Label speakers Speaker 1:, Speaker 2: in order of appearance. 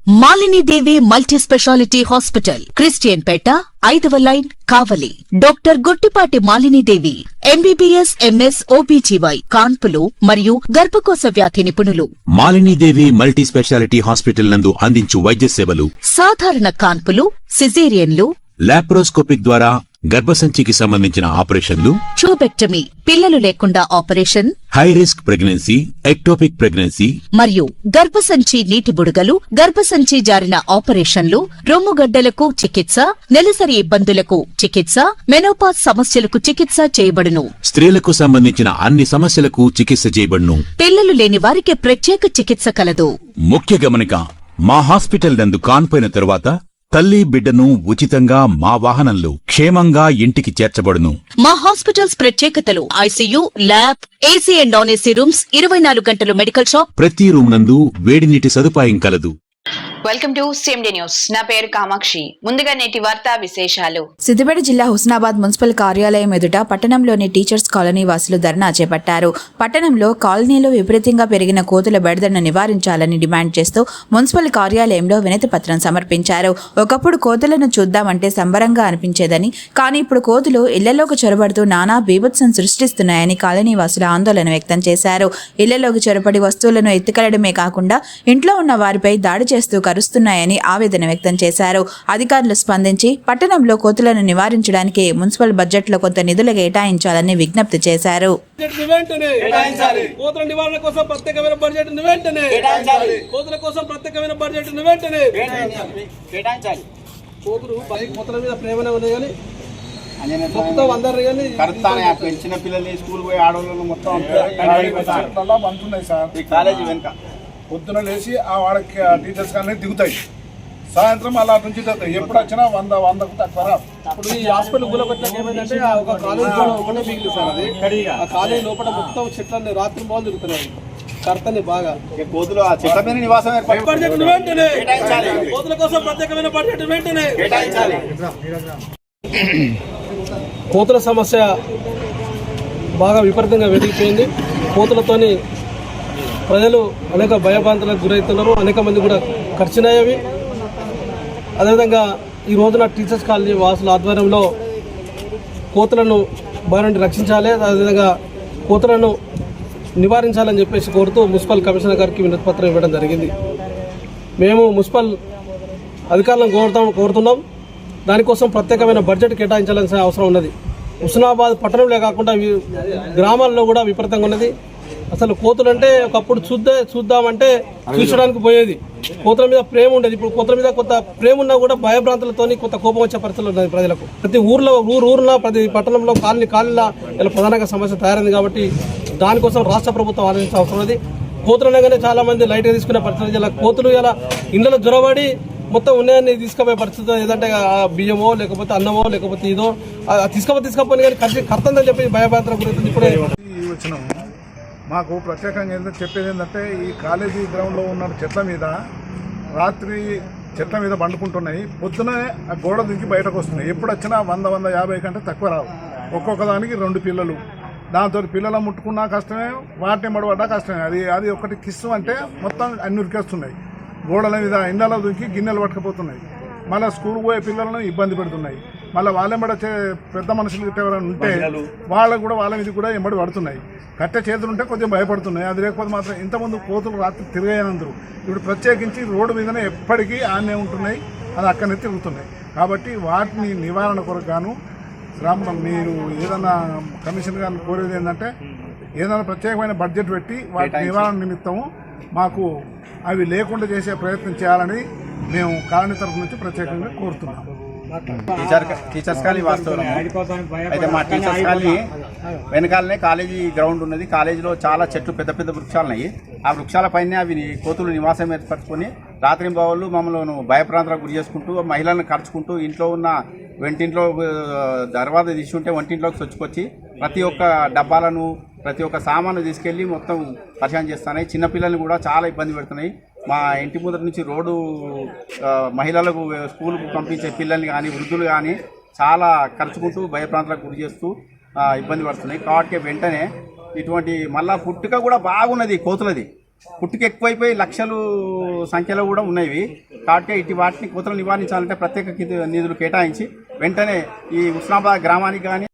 Speaker 1: Malini Devi multi speciality hospital, Christian పేట, 5వ line, Kavali. Doctor Guttipati Malinidevi, MBBS, MS, OBGY, కాన్పులు మరియు గర్భకోశ వ్యాధి నిపుణులు.
Speaker 2: మాలినీదేవి మల్టీ స్పెషాలిటీ హాస్పిటల్ నందు అందించు వైద్య సేవలు:
Speaker 1: సాధారణ కాన్పులు, సిజేరియన్లు,
Speaker 2: లాప్రోస్కోపిక్ ద్వారా గర్భసంచికి సంబంధించిన ఆపరేషన్లు,
Speaker 1: ట్యూబెక్టమీ, పిల్లలు లేకుండా operation,
Speaker 2: high risk pregnancy, ectopic pregnancy
Speaker 1: మరియు గర్భసంచి నీటి బుడగలు, గర్భసంచి జారిన ఆపరేషన్లు, రొమ్ముగడ్డలకు చికిత్స, నెలసరి ఇబ్బందులకు చికిత్స, మెనోపాజ్ సమస్యలకు చికిత్స చేయబడును.
Speaker 2: స్త్రీలకు సంబంధించిన అన్ని సమస్యలకు చికిత్స చేయబడును.
Speaker 1: పిల్లలు లేని వారికి ప్రత్యేక చికిత్స కలదు.
Speaker 2: ముఖ్య గమనిక: మా హాస్పిటల్ నందు కాన్పోయిన తరువాత తల్లి బిడ్డను ఉచితంగా మా వాహనంలో క్షేమంగా ఇంటికి చేర్చబడును.
Speaker 1: మా హాస్పిటల్స్ ప్రత్యేకతలు: ICU, lab, AC and non AC rooms, 24 గంటలు మెడికల్ షాప్,
Speaker 2: ప్రతి రూమ్ నందు వేడి నీటి సదుపాయం కలదు.
Speaker 3: Welcome to CMD news. నా పేరు కామాక్షి. ముందుగా నేటి వార్తా విశేషాలు.
Speaker 4: సిద్దిపేట జిల్లా హుస్నాబాద్ మున్సిపల్ కార్యాలయం ఎదుట పట్టణంలోని టీచర్స్ కాలనీ వాసులు ధర్నా చేపట్టారు. పట్టణంలో కాలనీలో విపరీతంగా పెరిగిన కోతుల బెడదను నివారించాలని డిమాండ్ చేస్తూ మున్సిపల్ కార్యాలయంలో వినతి పత్రం సమర్పించారు. ఒకప్పుడు కోతులను చూద్దామంటే సంబరంగా అనిపించేదని, కానీ ఇప్పుడు కోతులు ఇళ్లలోకి చొరబడుతూ నానా బీభత్సం సృష్టిస్తున్నాయని కాలనీ వాసులు ఆందోళన వ్యక్తం చేశారు. ఇళ్లలోకి చొరబడి వస్తువులను ఎత్తుకెళ్లడమే కాకుండా ఇంట్లో ఉన్న వారిపై దాడి చేస్తూ కరుస్తున్నాయని ఆవేదన వ్యక్తం చేశారు. అధికారులు స్పందించి పట్టణంలో కోతులను నివారించడానికి మున్సిపల్ బడ్జెట్ లో కొంత నిధులు కేటాయించాలని విజ్ఞప్తి చేశారు.
Speaker 5: చిన్న పిల్లల్ని స్కూల్ పోయి ఆడవాళ్ళను మొత్తం కాలేజీ వెనుక పొద్దున లేచి ఆ వాళ్ళకి టీచర్స్ కానీ దిగుతాయి, సాయంత్రం అలా నుంచి ఎప్పుడు వచ్చినా 100కు తక్కువ.
Speaker 6: ఇప్పుడు ఈ హాస్పిటల్ గులబెట్టడానికి ఏమైందంటే ఒక కాలేజ్ ఒకటే మిగిలి సార్, అది ఆ కాలేజ్ లోపల మొత్తం చెట్లన్నీ రాత్రి బాగా తిరుగుతున్నాయి, కర్తని బాగా
Speaker 5: కోతులు ఆ చెట్ల మీద నివాసం
Speaker 6: కోతుల కోసం ప్రత్యేకమైన బడ్జెట్ వెంటనే కోతుల సమస్య బాగా విపరీతంగా వెదిగిపోయింది. కోతులతోని ప్రజలు అనేక భయభ్రాంతులకు గురవుతున్నారు. అనేక మంది కూడా ఖర్చునయ్యేవి. అదేవిధంగా ఈ రోజున టీచర్స్ కాలనీ వాసుల ఆధ్వర్యంలో కోతులను బారి నుండి రక్షించాలి, అదేవిధంగా కోతులను నివారించాలని చెప్పేసి కోరుతూ మున్సిపల్ కమిషనర్ గారికి వినతి పత్రం ఇవ్వడం జరిగింది. మేము మున్సిపల్ అధికారులను కోరుతున్నాం. దానికోసం ప్రత్యేకమైన బడ్జెట్ కేటాయించాల్సిన అవసరం ఉన్నది. హుస్నాబాద్ పట్టణంలో కాకుండా గ్రామాల్లో కూడా విపరీతంగా ఉన్నది. అసలు కోతులు అంటే ఒకప్పుడు చూద్దామంటే చూసడానికి పోయేది, కోతుల మీద ప్రేమ ఉండేది. ఇప్పుడు కోతుల మీద కొంత ప్రేమ ఉన్నా కూడా భయభ్రాంతులతో కొంత కోపం వచ్చే పరిస్థితులు ఉన్నాయి ప్రజలకు. ప్రతి ఊరులో ప్రతి పట్టణంలో కాలనీలా ఇలా ప్రధానంగా సమస్య తయారైంది. కాబట్టి దానికోసం రాష్ట్ర ప్రభుత్వం ఆలోచించాల్సిన అవసరం ఉన్నది. కోతులు అనగానే చాలా మంది లైట్గా తీసుకునే పరిస్థితి. ఇలా కోతులు ఇలా ఇండ్లలో జొరబడి మొత్తం ఉన్నాయని తీసుకుపోయే పరిస్థితి. ఏదంటే బియ్యమో లేకపోతే అన్నమో లేకపోతే ఇదో తీసుకపోయి కానీ కర్తందని చెప్పి భయభ్రాంతులకు గురించి ఇప్పుడే
Speaker 5: మాకు ప్రత్యేకంగా ఏంటంటే చెప్పేది ఏంటంటే ఈ కాలేజీ గ్రౌండ్లో ఉన్న చెట్ల మీద రాత్రి చెట్ల మీద పండుకుంటున్నాయి, పొద్దునే ఆ గోడ దింకి బయటకు వస్తున్నాయి. ఎప్పుడు వచ్చినా 100-150 కంటే తక్కువ రావు. ఒక్కొక్క దానికి 2 పిల్లలు. దాంతో పిల్లలు ముట్టుకున్నా కష్టమే, వాటిని మడబడ్డా కష్టమే. అది ఒకటి కిస్సు అంటే మొత్తం అన్ని ఉరికేస్తున్నాయి. గోడల మీద ఇండ్లలో దుంకి గిన్నెలు పట్టుకుపోతున్నాయి. మళ్ళీ స్కూల్ పోయే పిల్లలను ఇబ్బంది పెడుతున్నాయి. మళ్ళీ వాళ్ళెంబడ పెద్ద మనుషులు ఎవరైనా ఉంటే వాళ్ళకు కూడా వాళ్ళ మీద కూడా ఎంబడి పడుతున్నాయి. కట్టె చేతులు ఉంటే కొంచెం భయపడుతున్నాయి. అది లేకపోతే మాత్రం ఇంతకుముందు కోతులు రాత్రి తిరిగాయనందరూ ఇప్పుడు ప్రత్యేకించి రోడ్డు మీదనే ఎప్పటికీ ఆనే ఉంటున్నాయి, అది అక్కడనే తిరుగుతున్నాయి. కాబట్టి వాటిని నివారణ కొరకు గాను మీరు ఏదన్నా కమిషన్ గారిని కోరేది ఏంటంటే ఏదైనా ప్రత్యేకమైన బడ్జెట్ పెట్టి వాటి నివారణ నిమిత్తము మాకు అవి లేకుండా చేసే ప్రయత్నం చేయాలని మేము కాలనీ తరఫు నుంచి ప్రత్యేకంగా కోరుతున్నాము.
Speaker 7: టీచర్స్ కాలనీ వాస్తవం అయితే మా టీచర్స్ కాలనీ వెనకాలనే కాలేజీ గ్రౌండ్ ఉన్నది. కాలేజీలో చాలా చెట్లు, పెద్ద పెద్ద వృక్షాలు ఉన్నాయి. ఆ వృక్షాలపైనే అవి కోతులు నివాసం ఏర్పరచుకొని రాత్రి బావులు మమ్మల్ని భయప్రాంతాలకు గురి చేసుకుంటూ, మహిళలను ఖర్చుకుంటూ, ఇంట్లో ఉన్న వంటింట్లో దర్వాజా తీసుకుంటే వంటింట్లోకి చొచ్చుకొచ్చి ప్రతి ఒక్క డబ్బాలను ప్రతి ఒక్క సామాను తీసుకెళ్ళి మొత్తం పరిశాన్ చేస్తున్నాయి. చిన్నపిల్లల్ని కూడా చాలా ఇబ్బంది పెడుతున్నాయి. మా ఇంటి ముందర నుంచి రోడ్డు మహిళలకు స్కూల్కు పంపించే పిల్లల్ని కానీ వృద్ధులు కానీ చాలా ఖర్చుకుంటూ భయప్రాంతాలకు గురి చేస్తూ ఇబ్బంది పడుతున్నాయి. కాబట్టి వెంటనే ఇటువంటి మళ్ళా పుట్టుక కూడా బాగున్నది కోతులది. పుట్టుకు ఎక్కువైపోయి లక్షలు సంఖ్యలో కూడా ఉన్నాయి. కాబట్టి ఇటు వాటిని కోతలు నివారించాలంటే ప్రత్యేక నిధులు కేటాయించి వెంటనే ఈ హుస్నాబాద్ గ్రామానికి కానీ